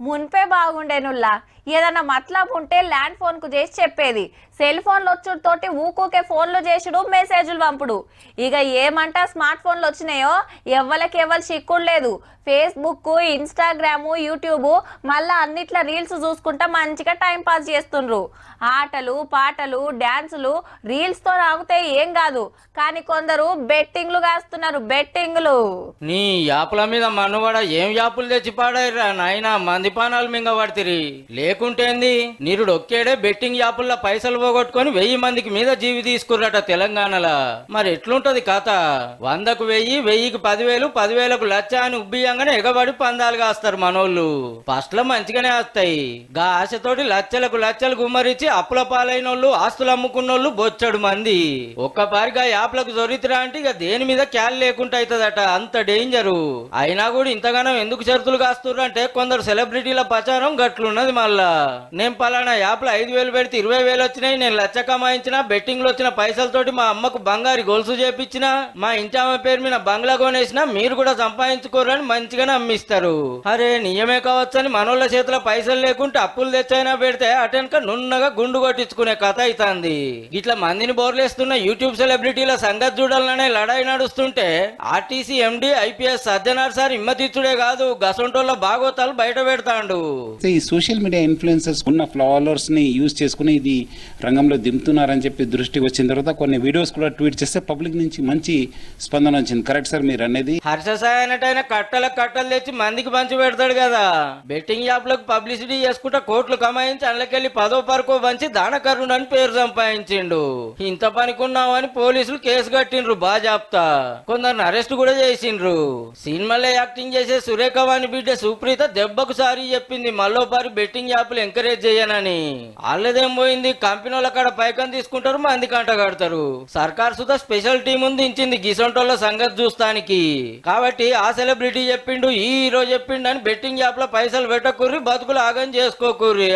మున్పే బాగుండేనుల్లా ఏదన్నా మతలబు ఉంటే land phone కు చేసి చెప్పేది. సెల్ ఫోన్లు వచ్చుడుతోటి ఊకూకే ఫోన్లు చేసుడు, మెసేజ్లు పంపుడు. ఇక ఏమంటా స్మార్ట్ ఫోన్లు వచ్చినాయో ఎవ్వలకి చిక్కుడు లేదు. ఫేస్బుక్, ఇన్స్టాగ్రాము, యూట్యూబ్ మళ్ళా అన్నిట్లా రీల్స్ చూసుకుంటా మంచిగా టైం పాస్ చేస్తుండ్రు. ఆటలు పాటలు డాన్సులు రీల్స్ తో ఆగితే ఏం కాదు, కానీ కొందరు బెట్టింగ్లు కాస్తున్నారు. బెట్టింగ్లు నీ యాపుల మీద మనుగడ ఏం యాపులు తెచ్చి పాడాయిరా నాయనా, మంది పానాలు మింగబడితిరి. లేకుంటేంది నిరుడు ఒక్కేడే బెట్టింగ్ యాపుల్లో పైసలు పోగొట్టుకొని 1000 మందికి మీద జీవి తీసుకుర్రట తెలంగాణలో. మరి ఎట్లుంటది కథ? 100కు 1000, 1000కి 10,000, 10,000కు 1,00,000 అని ఉబ్బియంగానే ఎగబడి పందాలు కాస్తారు మనోళ్ళు. ఫస్ట్ లో మంచిగానే వస్తాయి. గా ఆశతోటి లచ్చలకు లచ్చలు గుమ్మరిచ్చి అప్పుల పాలైనోళ్ళు, ఆస్తులు అమ్ముకున్నోళ్ళు బొచ్చడు మంది. ఒక్కపారిగా యాప్లకు దొరికిరా అంటే ఇక దేని మీద క్యాల్ లేకుండా అవుతుందట, అంత డేంజరు. అయినా కూడా ఇంతగానో ఎందుకు షరతులు కాస్తుర్రు అంటే కొందరు సెలబ్రిటీల ప్రచారం గట్లున్నది. మళ్ళా నేను పలానా యాప్లో 5,000 పెడితే 20,000 వచ్చినాయి, నేను 1,00,000 కమాయించిన, బెట్టింగ్ లో వచ్చిన పైసలతోటి మా అమ్మకు బంగారు గొలుసు చేపించిన, మా ఇంటి ఆమె పేరు మీద బంగ్లా కొనేసిన, మీరు కూడా సంపాదించుకోరని మంచిగానే అమ్మిస్తారు. అరే నియమే కావచ్చని మనోళ్ళ చేతిలో పైసలు లేకుంటే అప్పులు తెచ్చైనా పెడితే అటెనక నున్నగా గుండు కొట్టించుకునే కథ అవుతుంది. ఇట్లా మందిని బోర్లేస్తున్న యూట్యూబ్ సెలబ్రిటీల సంగతి చూడాలనే లడాయి నడుస్తుంటే RTC MD IPS Sajjanar sir ఇమ్మతిచ్చుడే కాదు, గసంటోళ్ళ బాగోతాలు బయట పెడతాండు. ఈ సోషల్ మీడియా ఇన్ఫ్లుయెన్సర్స్ ఉన్న ఫాలోవర్స్ ని యూజ్ చేసుకుని ఇది రంగంలో దింపుతున్నారని చెప్పి దృష్టికి వచ్చిన తర్వాత కొన్ని వీడియోస్ కూడా ట్వీట్ చేస్తే పబ్లిక్ నుంచి మంచి స్పందన వచ్చింది. కరెక్ట్ సార్ మీరు అనేది. హర్ష సాయి అన్నట్టయినా కట్టలు తెచ్చి మందికి పంచి పెడతాడు కదా. బెట్టింగ్ యాప్ లకు పబ్లిసిటీ చేసుకుంటా కోట్లు కమాయించి అందులోకెళ్ళి 10వ పరకో పంచి దానకరుణ్ అని పేరు సంపాదించిండు. ఇంత పనికున్నావని పోలీసులు కేసు కట్టిండ్రు బాజాప్తా. కొందరిని అరెస్ట్ కూడా చేసిండ్రు. సినిమాలో యాక్టింగ్ చేసే సురేఖ వాణి బిడ్డ సుప్రీత దెబ్బకు సారీ చెప్పింది మళ్ళోపారి బెట్టింగ్ యాప్లు ఎంకరేజ్ చేయనని. వాళ్ళదేం పోయింది, కంపెనీల కాడ పైకం తీసుకుంటారు, మంది కంట కడతారు. సర్కార్ సుధా స్పెషల్ టీం ఉంది ఇచ్చింది గిసంటోళ్ళ సంగతి చూస్తానికి. కాబట్టి ఆ సెలబ్రిటీ చెప్పిండు, ఈ హీరో చెప్పిండు అని బెట్టింగ్ యాప్ లో పైసలు పెట్టకుర్రి, బతుకులు ఆగం చేసుకోకుర్రి.